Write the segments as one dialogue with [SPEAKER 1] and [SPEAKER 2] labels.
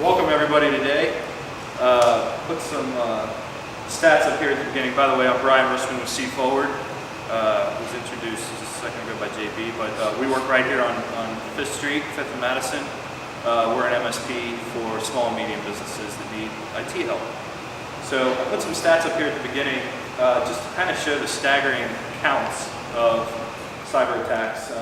[SPEAKER 1] Welcome everybody today. Put some stats up here at the beginning. By the way, I'm Brian Ruschman with C Forward. Was introduced just a second ago by JB, but we work right here on 5th Street, 5th and Madison. We're an MSP for small and medium businesses that need IT help. So I put some stats up here at the beginning just to kind of show the staggering counts of cyber attacks.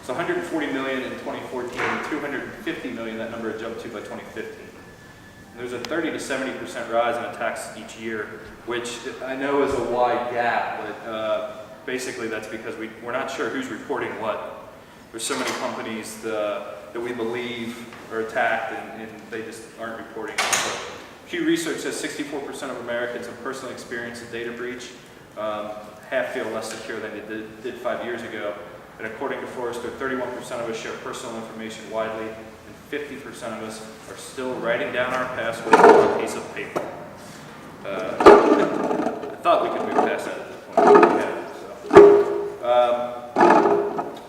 [SPEAKER 1] So 140 million in 2014, 250 million that number jumped to by 2015. And there's a 30 to 70% rise in attacks each year, which I know is a wide gap, but basically that's because we're not sure who's reporting what. There's so many companies that we believe are attacked and they just aren't reporting it. So Pew Research says 64% of Americans have personally experienced a data breach. Half feel less secure than they did 5 years ago. And according to Forrester, 31% of us share personal information widely, and 50% of us are still writing down our password on a piece of paper. I thought we could move past that at this point. Yeah, so.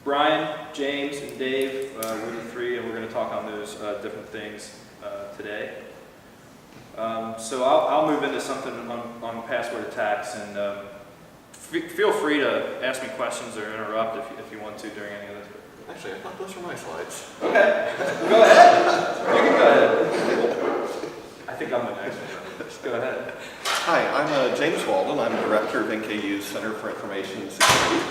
[SPEAKER 1] Brian, James, and Dave, we're the three, and we're going to talk on those different things today. So I'll move into something on password attacks, and feel free to ask me questions or interrupt if you want to during any of this.
[SPEAKER 2] Actually, I thought those were my slides.
[SPEAKER 1] Okay, go ahead. You can go ahead. I think I'm the next one. Just go ahead.
[SPEAKER 2] Hi, I'm James Walden. I'm Director of NKU's Center for Information Security.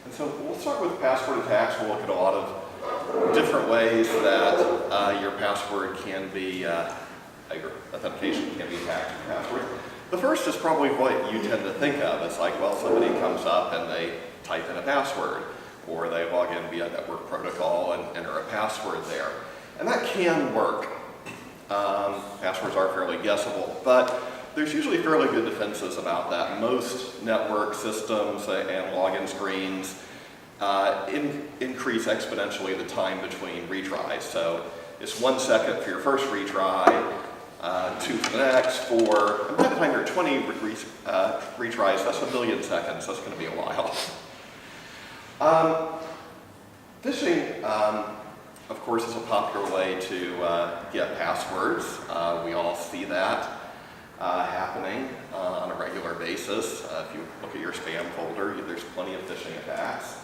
[SPEAKER 2] And so we'll start with password attacks. We'll look at a lot of different ways that your password can be, your authentication can be attacked with your password. The first is probably what you tend to think of. It's like, well, somebody comes up and they type in a password, or they log in via network protocol and enter a password there. And that can work. Passwords are fairly guessable, but there's usually fairly good defenses about that. Most network systems and login screens increase exponentially the time between retries. So it's 1 second for your first retry, 2 for the next, 4, and by the time you're 20 retries, that's 1 billion seconds. That's going to be a while. Phishing, of course, is a popular way to get passwords. We all see that happening on a regular basis. If you look at your spam folder, there's plenty of phishing attacks.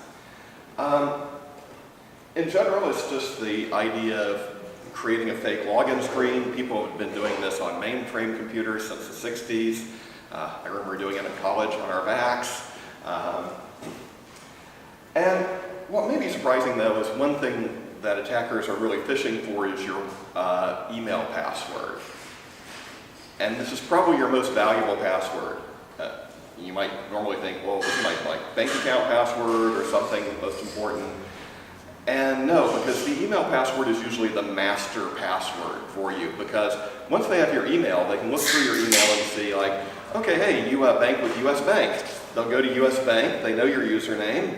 [SPEAKER 2] In general, it's just the idea of creating a fake login screen. People have been doing this on mainframe computers since the 60s. I remember doing it in college on our Macs. And what may be surprising, though, is one thing that attackers are really phishing for is your email password. And this is probably your most valuable password. You might normally think, well, this is my bank account password or something most important. And no, because the email password is usually the master password for you, because once they have your email, they can look through your email and see like, okay, hey, you bank with US Bank. They'll go to US Bank, they know your username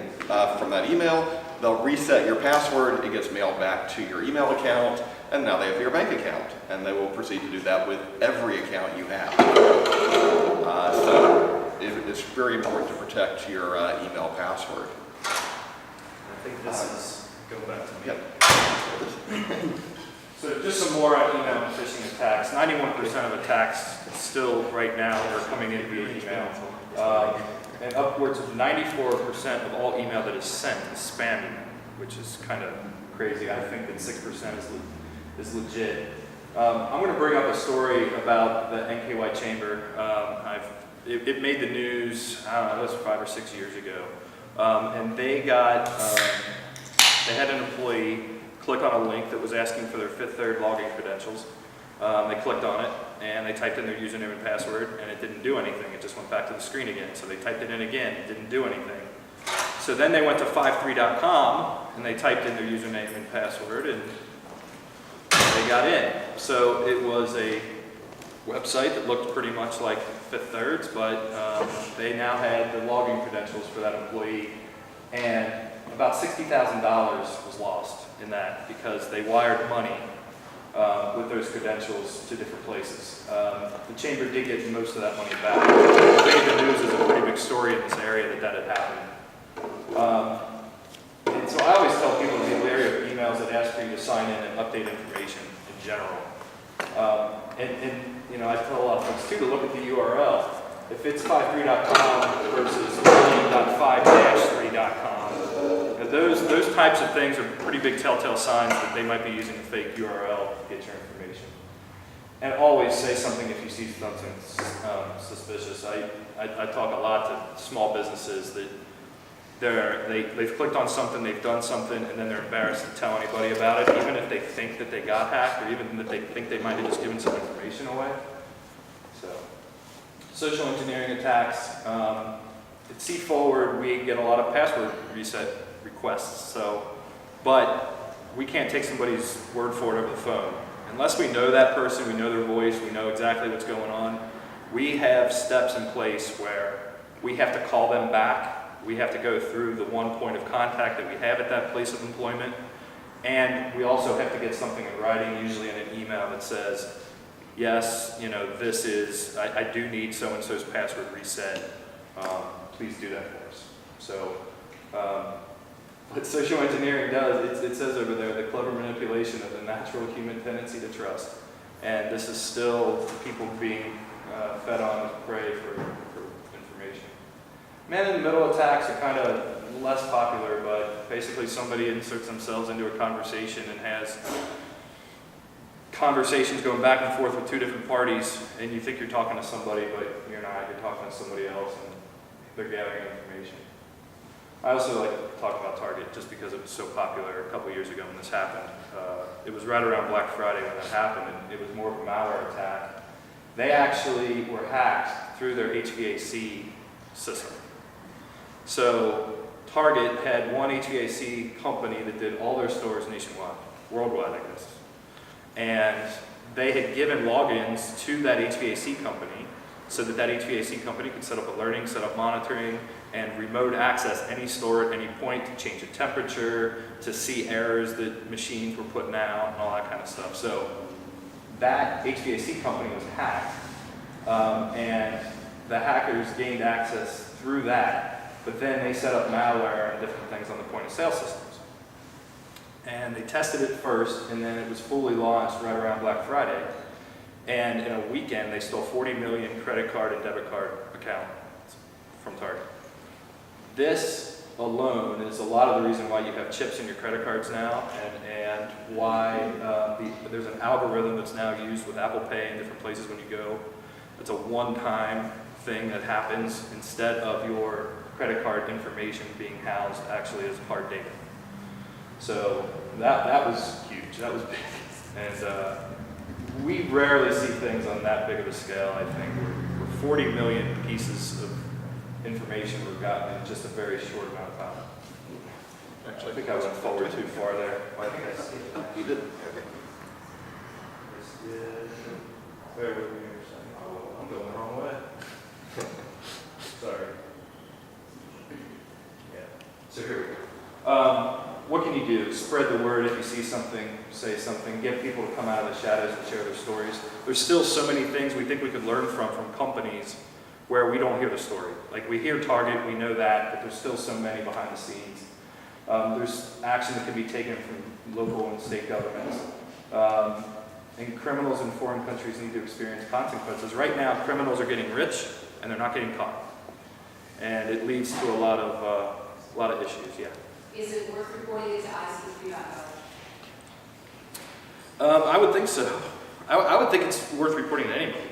[SPEAKER 2] from that email, they'll reset your password, it gets mailed back to your email account, and now they have your bank account. And they will proceed to do that with every account you have. So it's very important to protect your email password.
[SPEAKER 1] I think this is... Go back to me.
[SPEAKER 2] Yep.
[SPEAKER 1] So just some more on email and phishing attacks. 91% of attacks still right now are coming in via email. And upwards of 94% of all email that is sent is spam email, which is kind of crazy. I think that 6% is legit. I'm going to bring up a story about the NKY Chamber. It made the news, I don't know, it was 5 or 6 years ago. And they got... They had an employee click on a link that was asking for their Fifth Third login credentials. They clicked on it, and they typed in their username and password, and it didn't do anything. It just went back to the screen again. So they typed it in again. It didn't do anything. So then they went to 53.com, and they typed in their username and password, and they got in. So it was a website that looked pretty much like Fifth Third's, but they now had the login credentials for that employee. And about $60,000 was lost in that because they wired money with those credentials to different places. The chamber did get most of that money back. It made the news as a pretty big story in this area that had happened. And so I always tell people to be wary of emails that ask for you to sign in and update information in general. And you know, I tell a lot of folks too to look at the URL. If it's 53.com versus 1.5-3.com, those types of things are pretty big telltale signs that they might be using a fake URL to get your information. And always say something if you see something suspicious. I talk a lot to small businesses that they've clicked on something, they've done something, and then they're embarrassed to tell anybody about it, even if they think that they got hacked, or even if they think they might have just given some information away. So, social engineering attacks. At C-Forward, we get a lot of password reset requests. But we can't take somebody's word for it over the phone. Unless we know that person, we know their voice, we know exactly what's going on, we have steps in place where we have to call them back. We have to go through the one point of contact that we have at that place of employment. And we also have to get something in writing, usually in an email that says, yes, you know, this is, I do need so-and-so's password reset. Please do that for us. So, what social engineering does, it says over there, the clever manipulation of the natural human tendency to trust. And this is still people being fed on as prey for information. Man-in-the-middle attacks are kind of less popular, but basically somebody inserts themselves into a conversation and has conversations going back and forth with two different parties, and you think you're talking to somebody, but you're not. You're talking to somebody else, and they're gathering information. I also like to talk about Target just because it was so popular a couple years ago when this happened. It was right around Black Friday when that happened, and it was more of a malware attack. They actually were hacked through their HVAC system. So Target had one HVAC company that did all their stores nationwide, worldwide, I guess. And they had given logins to that HVAC company so that that HVAC company could set up alerting, set up monitoring, and remote access any store at any point to change the temperature, to see errors that machines were putting out, and all that kind of stuff. So that HVAC company was hacked, and the hackers gained access through that. But then they set up malware and different things on the point of sale systems. And they tested it first, and then it was fully launched right around Black Friday. And in a weekend, they stole 40 million credit card and debit card accounts from Target. This alone is a lot of the reason why you have chips in your credit cards now, and why there's an algorithm that's now used with Apple Pay in different places when you go. It's a one-time thing that happens instead of your credit card information being housed actually as hard data. So that was huge, that was big. And we rarely see things on that big of a scale, I think. We're 40 million pieces of information we've gotten in just a very short amount of time. Actually, I think I went forward too far there. I think I see it.
[SPEAKER 2] You did. Okay.
[SPEAKER 1] Bear with me for a second. Oh, I'm going the wrong way. Sorry. Yeah. So here we go. What can you do? Spread the word. If you see something, say something. Get people to come out of the shadows and share their stories. There's still so many things we think we could learn from companies where we don't hear the story. Like we hear Target, we know that, but there's still so many behind the scenes. There's action that can be taken from local and state governments. And criminals in foreign countries need to experience consequences. Right now, criminals are getting rich and they're not getting caught. And it leads to a lot of issues, yeah.
[SPEAKER 3] Is it worth reporting it to IC3.gov?
[SPEAKER 1] I would think so. I would think it's worth reporting to anybody.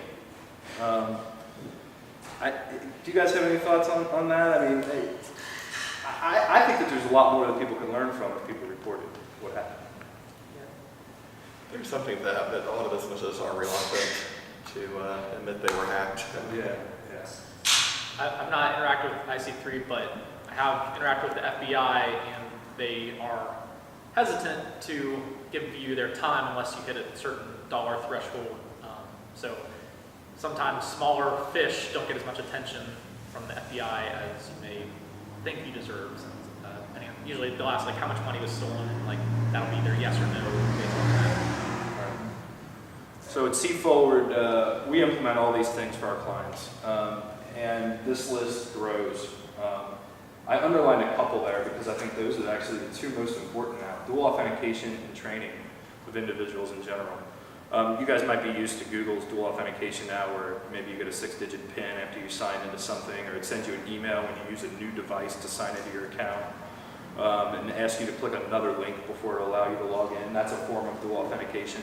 [SPEAKER 1] Do you guys have any thoughts on that? I mean, I think that there's a lot more that people can learn from if people reported what happened.
[SPEAKER 2] There's something that a lot of businesses are reluctant to admit they were hacked.
[SPEAKER 1] Yeah.
[SPEAKER 4] I've not interacted with IC3, but I have interacted with the FBI, and they are hesitant to give you their time unless you hit a certain dollar threshold. So sometimes smaller fish don't get as much attention from the FBI as you may think you deserve. And usually they'll ask like how much money was stolen, and like that'll be their yes or no based on that.
[SPEAKER 1] So at C-Forward, we implement all these things for our clients, and this list grows. I underlined a couple there because I think those are actually the two most important now. Dual authentication and training of individuals in general. You guys might be used to Google's dual authentication now, where maybe you get a 6-digit PIN after you sign into something, or it sends you an email when you use a new device to sign into your account, and asks you to click another link before it'll allow you to log in. That's a form of dual authentication.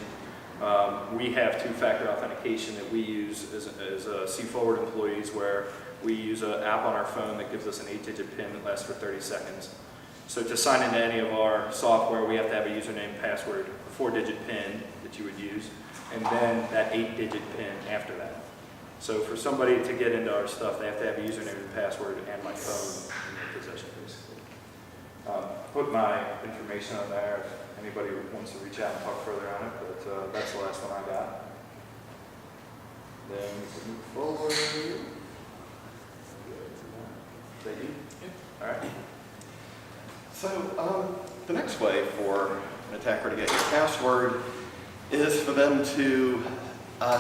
[SPEAKER 1] We have two-factor authentication that we use as C-Forward employees, where we use an app on our phone that gives us an 8-digit PIN that lasts for 30 seconds. So to sign into any of our software, we have to have a username, password, a 4-digit PIN that you would use, and then that 8-digit PIN after that. So for somebody to get into our stuff, they have to have a username and password and my phone in their possession, basically. Put my information on there if anybody wants to reach out and talk further on it, but that's the last one I got. Then we can move forward. Is that you? Yeah. All right.
[SPEAKER 2] So the next way for an attacker to get your password is for them to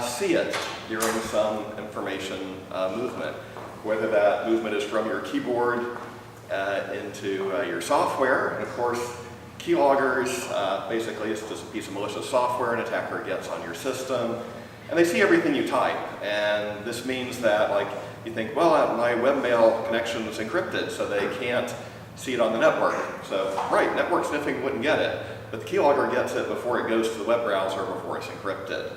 [SPEAKER 2] see it during some information movement, whether that movement is from your keyboard into your software. And of course, keyloggers basically is just a piece of malicious software an attacker gets on your system, and they see everything you type. And this means that, like, you think, well, my webmail connection is encrypted, so they can't see it on the network. So, right, network sniffing wouldn't get it, but the keylogger gets it before it goes to the web browser, before it's encrypted.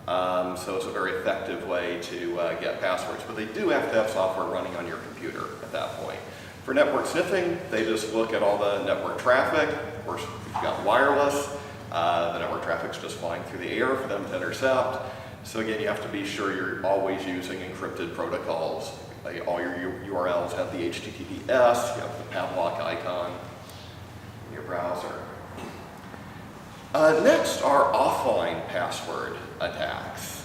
[SPEAKER 2] So it's a very effective way to get passwords, but they do have to have software running on your computer at that point. For network sniffing, they just look at all the network traffic. Of course, if you've got wireless, the network traffic's just flying through the air for them to intercept. So again, you have to be sure you're always using encrypted protocols. All your URLs have the HTTPS, you have the padlock icon in your browser. Next are offline password attacks.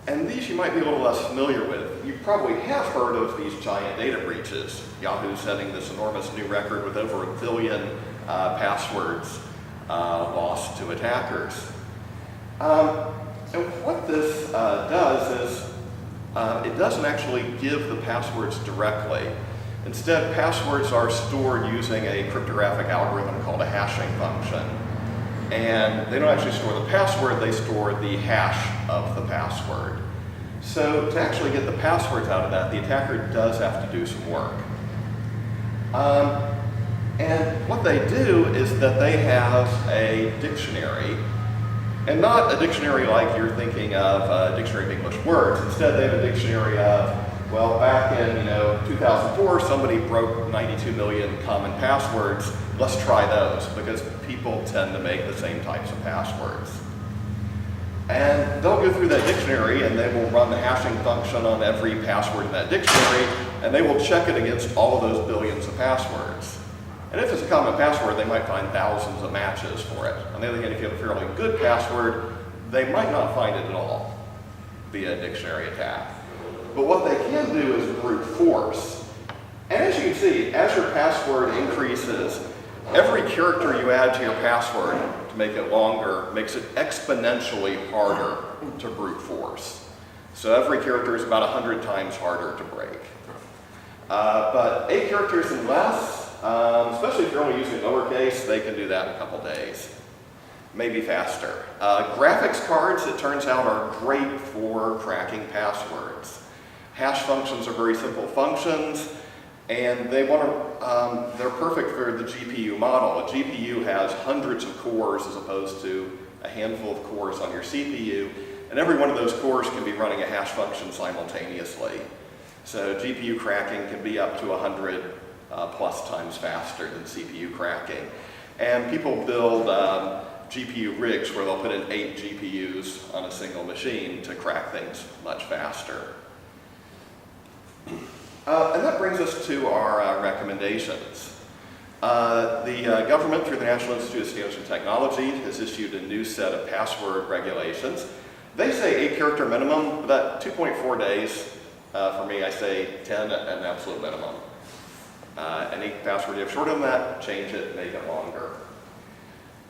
[SPEAKER 2] And these you might be a little less familiar with. You probably have heard of these giant data breaches. Yahoo setting this enormous new record with over 1 billion passwords lost to attackers. And what this does is it doesn't actually give the passwords directly. Instead, passwords are stored using a cryptographic algorithm called a hashing function. And they don't actually store the password, they store the hash of the password. So to actually get the passwords out of that, the attacker does have to do some work. And what they do is that they have a dictionary, and not a dictionary like you're thinking of, a dictionary of English words. Instead, they have a dictionary of, well, back in 2004, somebody broke 92 million common passwords. Let's try those, because people tend to make the same types of passwords. And they'll go through that dictionary, and they will run the hashing function on every password in that dictionary, and they will check it against all of those billions of passwords. And if it's a common password, they might find thousands of matches for it. On the other hand, if you have a fairly good password, they might not find it at all via a dictionary attack. But what they can do is brute force. And as you can see, as your password increases, every character you add to your password to make it longer makes it exponentially harder to brute force. So every character is about 100 times harder to break. But 8 characters and less, especially if you're only using lowercase, they can do that in a couple days, maybe faster. Graphics cards, it turns out, are great for cracking passwords. Hash functions are very simple functions, and they're perfect for the GPU model. A GPU has hundreds of cores as opposed to a handful of cores on your CPU, and every one of those cores can be running a hash function simultaneously. So GPU cracking can be up to 100 plus times faster than CPU cracking. And people build GPU rigs where they'll put in 8 GPUs on a single machine to crack things much faster. And that brings us to our recommendations. The government, through the National Institute of Standards and Technology, has issued a new set of password regulations. They say 8 character minimum, but 2.4 days. For me, I say 10 at an absolute minimum. Any password you have shorter than that, change it, make it longer.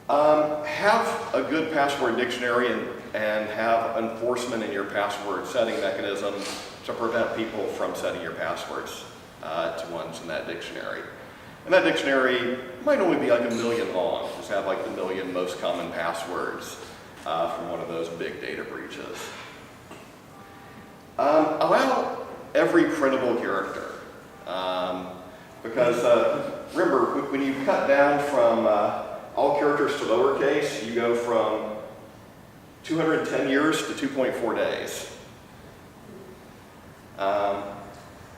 [SPEAKER 2] Have a good password dictionary and have enforcement in your password setting mechanisms to prevent people from setting your passwords to ones in that dictionary. And that dictionary might only be like 1 million long, just have like the 1 million most common passwords. from one of those big data breaches. Allow every printable character. Because remember, when you cut down from all characters to lowercase, you go from 210 years to 2.4 days.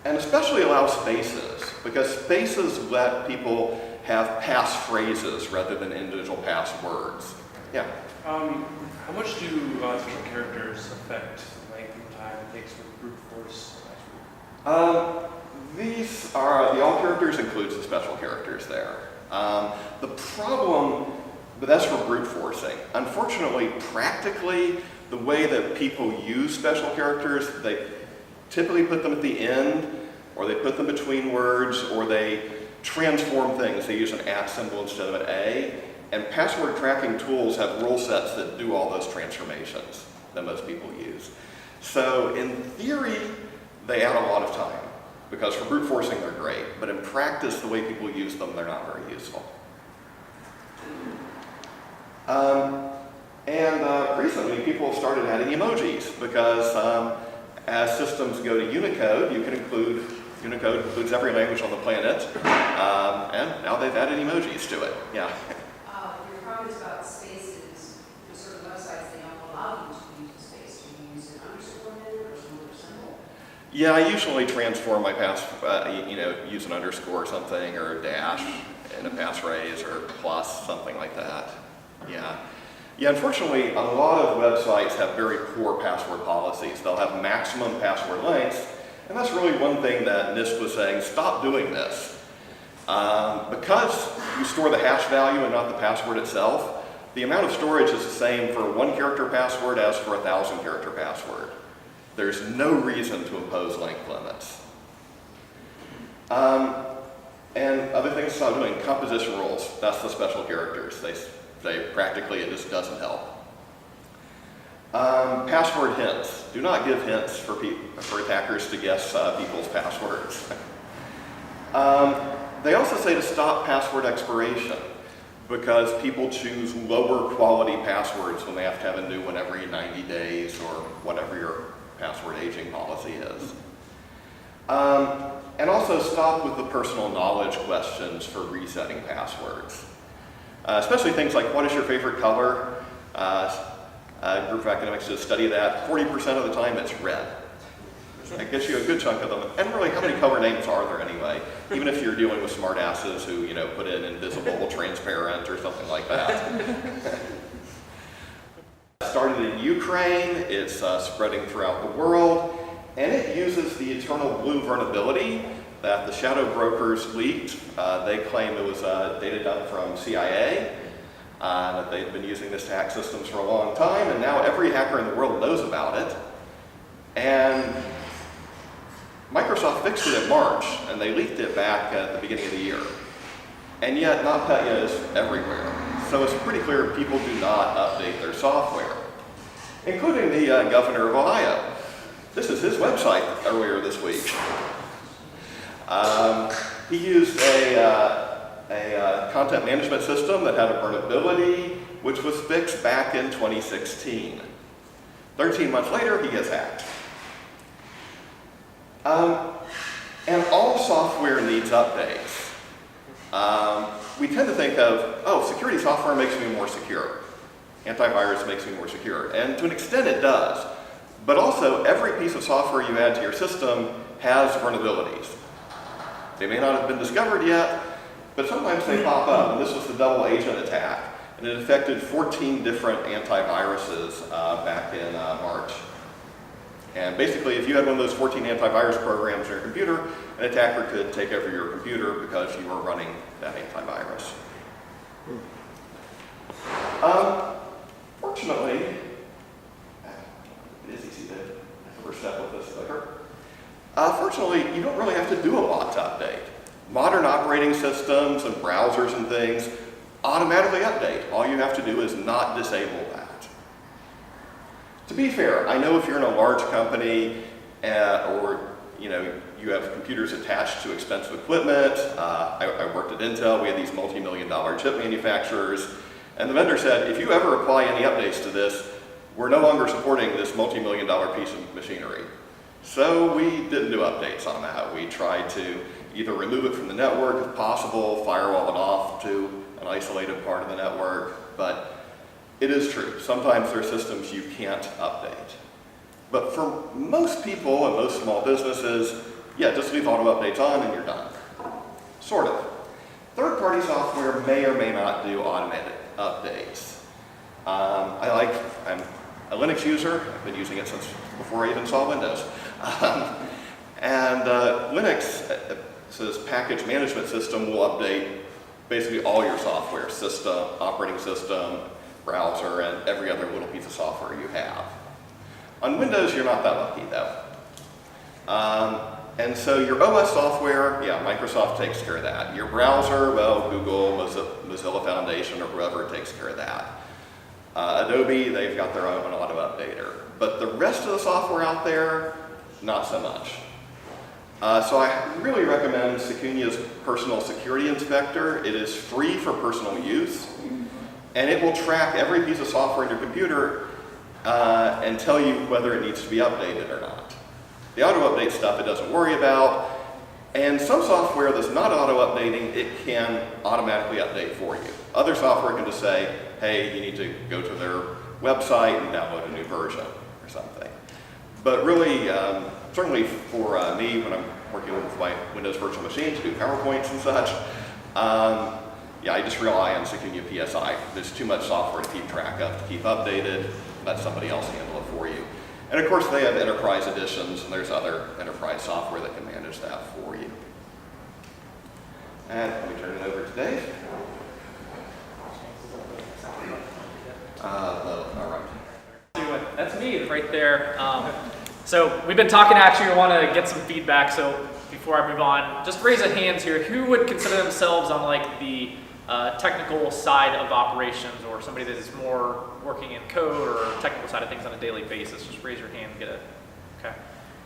[SPEAKER 2] And especially allow spaces, because spaces let people have passphrases rather than individual passwords. Yeah?
[SPEAKER 5] How much do special characters affect the length of time it takes for brute force?
[SPEAKER 2] These are, the all characters includes the special characters there. The problem, but that's for brute forcing. Unfortunately, practically, the way that people use special characters, they typically put them at the end, or they put them between words, or they transform things. They use an @ symbol instead of an A, and password tracking tools have rule sets that do all those transformations that most people use. So in theory, they add a lot of time, because for brute forcing they're great, but in practice, the way people use them, they're not very useful. Recently, people have started adding emojis, because as systems go to Unicode, Unicode includes every language on the planet, and now they've added emojis to it. Yeah.
[SPEAKER 3] Your comments about spaces, for certain websites, they don't allow you to use a space. Do you use an underscore in it or some other symbol?
[SPEAKER 2] Yeah, I usually transform my use an underscore or something, or a dash in a passphrase, or plus, something like that. Yeah. Yeah, unfortunately, a lot of websites have very poor password policies. They'll have maximum password lengths, and that's really one thing that NIST was saying, stop doing this. Because you store the hash value and not the password itself, the amount of storage is the same for a 1-character password as for a 1,000-character password. There's no reason to impose length limits. And other things to stop doing, composition rules, that's the special characters. They practically, it just doesn't help. Password hints. Do not give hints for attackers to guess people's passwords. They also say to stop password expiration, because people choose lower quality passwords when they have to have a new one every 90 days or whatever your password aging policy is. And also stop with the personal knowledge questions for resetting passwords. Especially things like, what is your favorite color? A group of academics did a study of that. 40% of the time it's red. That gets you a good chunk of them. And really, how many color names are there anyway? Even if you're dealing with smart asses who, put in invisible, transparent, or something like that. Started in Ukraine, it's spreading throughout the world, and it uses the Eternal Blue vulnerability that the shadow brokers leaked. They claim it was data dump from CIA, that they've been using this to hack systems for a long time, and now every hacker in the world knows about it. And Microsoft fixed it in March, and they leaked it back at the beginning of the year. And yet, NotPetya is everywhere. So it's pretty clear people do not update their software, including the governor of Ohio. This is his website earlier this week. He used a content management system that had a vulnerability, which was fixed back in 2016. 13 months later, he gets hacked. And all software needs updates. We tend to think of, oh, security software makes me more secure. Antivirus makes me more secure. And to an extent it does. But also, every piece of software you add to your system has vulnerabilities. They may not have been discovered yet, but sometimes they pop up. And this was the double agent attack. And it affected 14 different antiviruses back in March. And basically, if you had one of those 14 antivirus programs on your computer, an attacker could take over your computer because you were running that antivirus. Fortunately, it is easy to overstep with this clicker. Fortunately, you don't really have to do a lot to update. Modern operating systems and browsers and things automatically update. All you have to do is not disable that. To be fair, I know if you're in a large company or you have computers attached to expensive equipment. I worked at Intel. We had these multi-million-dollar chip manufacturers. And the vendor said, if you ever apply any updates to this, we're no longer supporting this multi-million-dollar piece of machinery. So we didn't do updates on that. We tried to either remove it from the network if possible, firewall it off to an isolated part of the network, but it is true. Sometimes there are systems you can't update. But for most people and most small businesses, yeah, just leave auto updates on and you're done. Sort of. Third-party software may or may not do automated updates. I'm a Linux user. I've been using it since before I even saw Windows. Linux, this package management system will update basically all your software, system, operating system, browser, and every other little piece of software you have. On Windows, you're not that lucky though. And so your OS software, yeah, Microsoft takes care of that. Your browser, well, Google, Mozilla Foundation, or whoever takes care of that. Adobe, they've got their own auto updater. But the rest of the software out there, not so much. So I really recommend Secunia's Personal Security Inspector. It is free for personal use, and it will track every piece of software in your computer and tell you whether it needs to be updated or not. The auto-update stuff it doesn't worry about, and some software that's not auto-updating, it can automatically update for you. Other software can just say, hey, you need to go to their website and download a new version or something. But really, certainly for me, when I'm working with my Windows virtual machine to do PowerPoints and such, yeah, I just rely on Secunia PSI. There's too much software to keep track of, to keep updated. Let somebody else handle it for you. And of course, they have enterprise editions, and there's other enterprise software that can manage that for you. And let me turn it over to Dave. All right.
[SPEAKER 4] That's me right there. So we've been talking, actually, I want to get some feedback. So before I move on, just raise a hand here. Who would consider themselves on like the technical side of operations, or somebody that is more working in code or technical side of things on a daily basis? Just raise your hand and get it. Okay.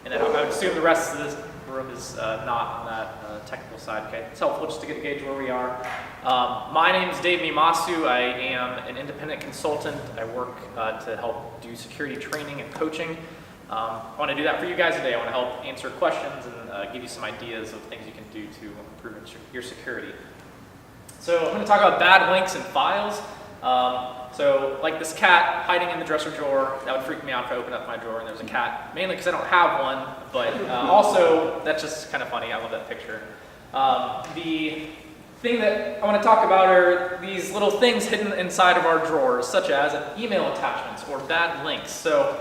[SPEAKER 4] And then I would assume the rest of this room is not on that technical side. Okay. It's helpful just to get a gauge where we are. My name is Dave Miyamasu. I am an independent consultant. I work to help do security training and coaching. I want to do that for you guys today. I want to help answer questions and give you some ideas of things you can do to improve your security. So I'm going to talk about bad links and files. So like this cat hiding in the dresser drawer, that would freak me out if I opened up my drawer and there's a cat, mainly because I don't have one, but also that's just kind of funny. I love that picture. The thing that I want to talk about are these little things hidden inside of our drawers, such as email attachments or bad links. So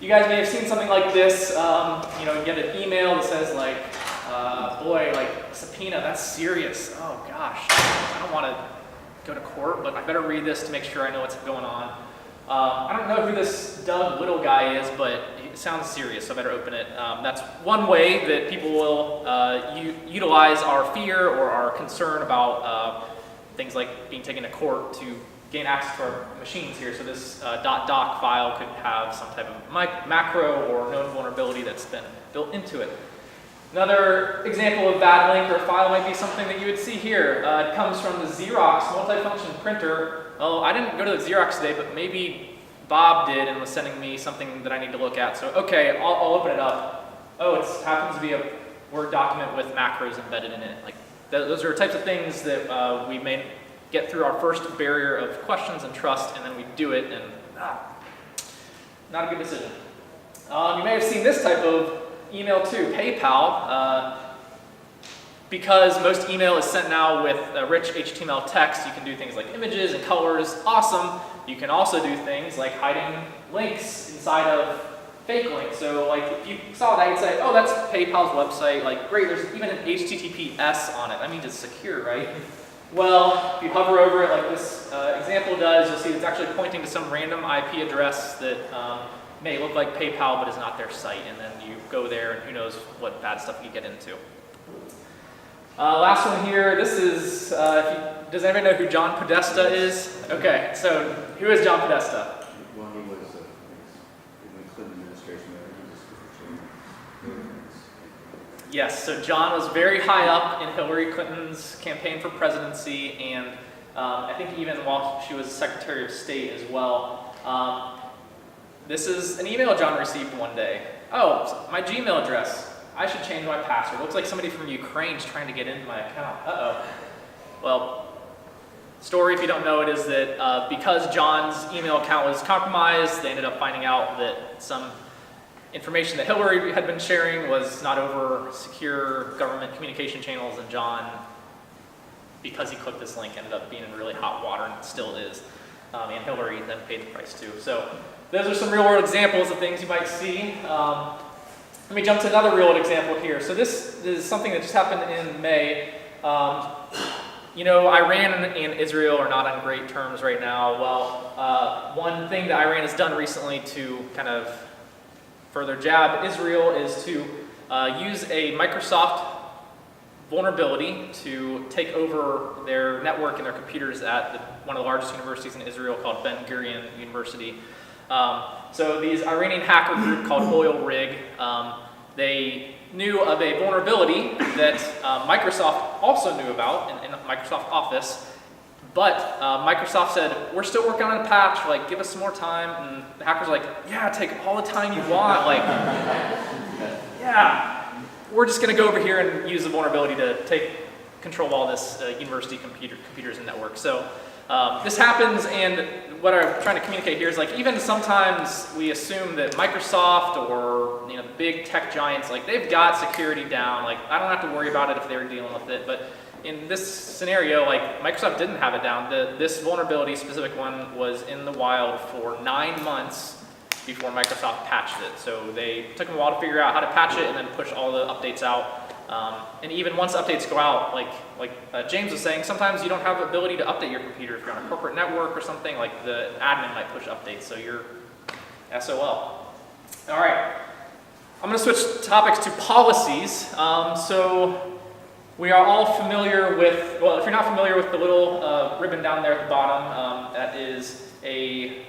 [SPEAKER 4] you guys may have seen something like this. You get an email that says like, boy, like subpoena, that's serious. Oh gosh, I don't want to go to court, but I better read this to make sure I know what's going on. I don't know who this Doug Whittle guy is, but it sounds serious, so I better open it. That's one way that people will utilize our fear or our concern about things like being taken to court to gain access to our machines here. So this .doc file could have some type of macro or known vulnerability that's been built into it. Another example of bad link or file might be something that you would see here. It comes from the Xerox multifunction printer. Oh, I didn't go to the Xerox today, but maybe Bob did and was sending me something that I need to look at. So, okay, I'll open it up. Oh, it happens to be a Word document with macros embedded in it. Like those are types of things that we may get through our first barrier of questions and trust, and then we do it, and not a good decision. You may have seen this type of email too, PayPal. Because most email is sent now with rich HTML text, you can do things like images and colors. Awesome. You can also do things like hiding links inside of fake links. So like if you saw that, you'd say, oh, that's PayPal's website. Like, great, there's even an HTTPS on it. That means it's secure, right? Well, if you hover over it like this example does, you'll see it's actually pointing to some random IP address that may look like PayPal, but is not their site. And then you go there, and who knows what bad stuff you get into. Last one here. This is, does anybody know who John Podesta is? Okay, so who is John Podesta?
[SPEAKER 6] Well, he was in the Clinton administration.
[SPEAKER 4] Yes, so John was very high up in Hillary Clinton's campaign for presidency, and I think even while she was Secretary of State as well. This is an email John received one day. Oh, my Gmail address. I should change my password. Looks like somebody from Ukraine's trying to get into my account. Uh-oh. Well, story, if you don't know it, is that because John's email account was compromised, they ended up finding out that some information that Hillary had been sharing was not over secure government communication channels, and John, because he clicked this link, ended up being in really hot water, and still is. And Hillary then paid the price too. So those are some real world examples of things you might see. Let me jump to another real world example here. So this is something that just happened in May. You know, Iran and Israel are not on great terms right now. Well, one thing that Iran has done recently to kind of further jab Israel is to use a Microsoft vulnerability to take over their network and their computers at one of the largest universities in Israel called Ben Gurion University. So these Iranian hacker group called Oil Rig, they knew of a vulnerability that Microsoft also knew about in Microsoft Office, but Microsoft said, we're still working on a patch, like give us some more time, and the hackers were like, yeah, take all the time you want, like, yeah. We're just going to go over here and use the vulnerability to take control of all this university computers and networks. So this happens, and what I'm trying to communicate here is like even sometimes we assume that Microsoft or the big tech giants, like they've got security down. Like I don't have to worry about it if they were dealing with it. But in this scenario, like Microsoft didn't have it down. This vulnerability, specific one, was in the wild for 9 months before Microsoft patched it. So they took them a while to figure out how to patch it and then push all the updates out. And even once updates go out, like James was saying, sometimes you don't have the ability to update your computer. If you're on a corporate network or something, like the admin might push updates, so you're SOL. All right, I'm going to switch topics to policies. So we are all familiar with, well, if you're not familiar with the little ribbon down there at the bottom, that is a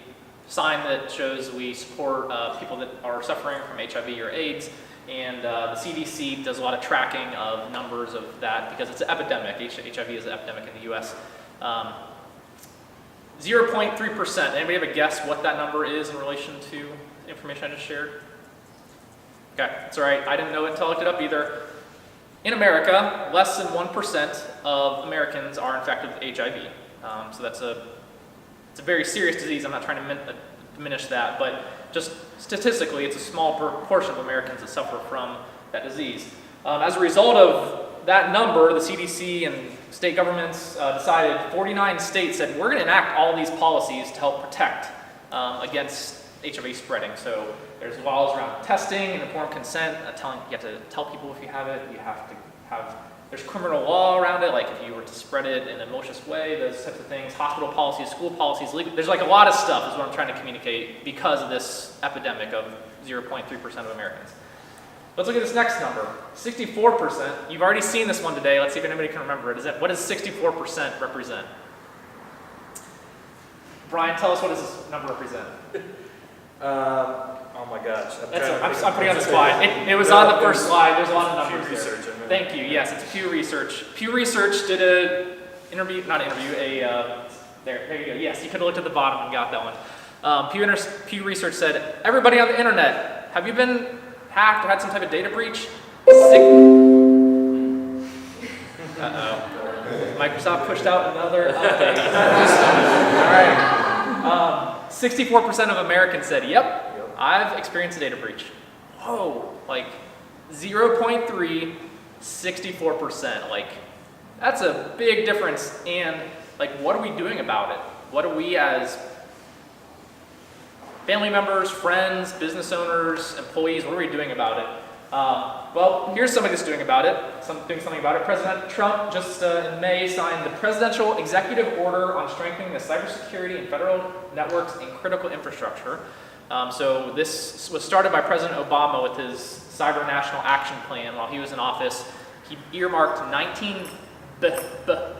[SPEAKER 4] sign that shows we support people that are suffering from HIV or AIDS, and the CDC does a lot of tracking of numbers of that because it's an epidemic. HIV is an epidemic in the US. 0.3%. Anybody have a guess what that number is in relation to the information I just shared? Okay, that's all right. I didn't know it until I looked it up either. In America, less than 1% of Americans are infected with HIV. So it's a very serious disease. I'm not trying to diminish that, but just statistically, it's a small proportion of Americans that suffer from that disease. As a result of that number, the CDC and state governments decided, 49 states said, we're going to enact all these policies to help protect against HIV spreading. So there's laws around testing and informed consent, you have to tell people if you have it, you have to have, there's criminal law around it, like if you were to spread it in a malicious way, those types of things, hospital policies, school policies, legal, there's like a lot of stuff is what I'm trying to communicate because of this epidemic of 0.3% of Americans. Let's look at this next number, 64%. You've already seen this one today. Let's see if anybody can remember it. What does 64% represent? Brian, tell us what does this number represent?
[SPEAKER 1] Oh my gosh.
[SPEAKER 4] I'm putting on the slide. It was on the first slide. There's a lot of numbers
[SPEAKER 1] Pew
[SPEAKER 4] there.
[SPEAKER 1] Research.
[SPEAKER 4] Thank you. Yes, it's Pew Research. Pew Research did there you go. Yes, you could have looked at the bottom and got that one. Pew Research said, everybody on the internet, have you been hacked or had some type of data breach? Microsoft pushed out another update. All right. 64% of Americans said, yep, I've experienced a data breach. Whoa, like 0.3, 64%. Like, that's a big difference. And like, what are we doing about it? What are we as family members, friends, business owners, employees, what are we doing about it? Well, here's somebody that's doing about it, doing something about it. President Trump just in May signed the Presidential Executive Order on strengthening the cybersecurity and federal networks and critical infrastructure. So this was started by President Obama with his Cyber National Action Plan while he was in office. He earmarked $19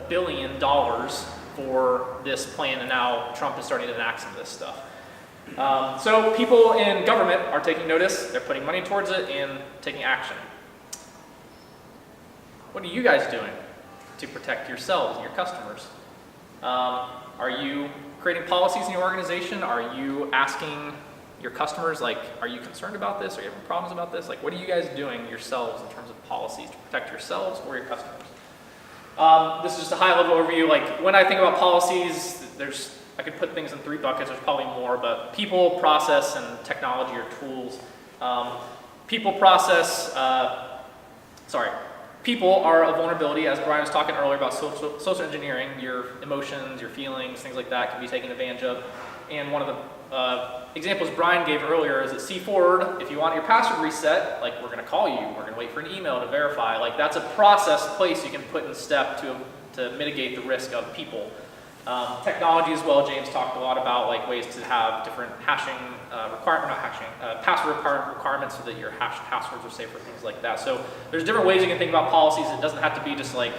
[SPEAKER 4] billion for this plan, and now Trump is starting to enact some of this stuff. So people in government are taking notice, they're putting money towards it and taking action. What are you guys doing to protect yourselves and your customers? Are you creating policies in your organization? Are you asking your customers, like, are you concerned about this? Are you having problems about this? Like, what are you guys doing yourselves in terms of policies to protect yourselves or your customers? This is just a high-level overview. Like, when I think about policies, I could put things in 3 buckets. There's probably more, but people, process, and technology or tools. People, process, people are a vulnerability, as Brian was talking earlier about social engineering. Your emotions, your feelings, things like that can be taken advantage of. And one of the examples Brian gave earlier is at C-Forward, if you want your password reset, like, we're going to call you, we're going to wait for an email to verify. Like, that's a place you can put in step to mitigate the risk of people. Technology as well, James talked a lot about, like, ways to have different hashing password requirements so that your hashed passwords are safer, things like that. So there's different ways you can think about policies. It doesn't have to be just like,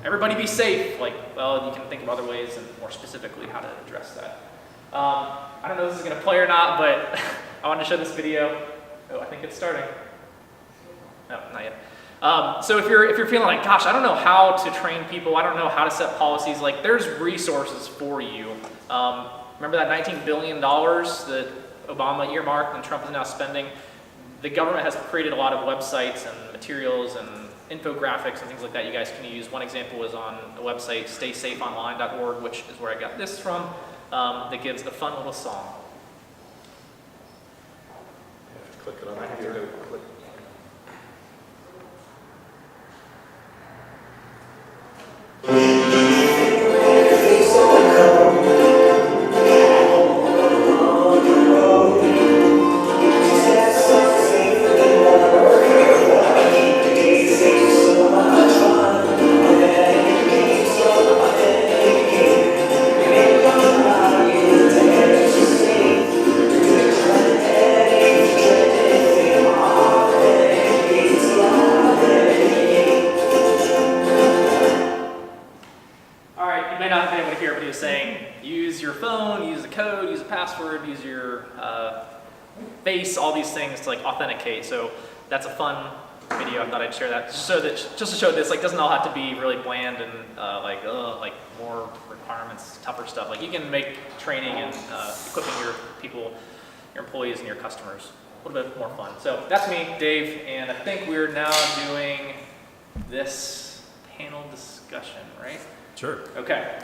[SPEAKER 4] everybody be safe. Like, well, you can think of other ways and more specifically how to address that. I don't know if this is going to play or not, but I wanted to show this video. Oh, I think it's starting. No, not yet. So if you're feeling like, gosh, I don't know how to train people, I don't know how to set policies, like, there's resources for you. Remember that $19 billion that Obama earmarked and Trump is now spending? The government has created a lot of websites and materials and infographics and things like that you guys can use. One example is on a website, staysafeonline.org, which is where I got this from, that gives a fun little song.
[SPEAKER 1] Click it on right here. Click. Use your face, all these things to, like, authenticate. So that's a fun video. I thought I'd share that just to show this, like, doesn't all have to be really bland and like more requirements, tougher stuff. Like, you can make training and equipping your people, your employees, and your customers a little bit more fun. So that's me, Dave, and I think we're now doing this panel discussion, right?
[SPEAKER 7] Sure.
[SPEAKER 4] Okay.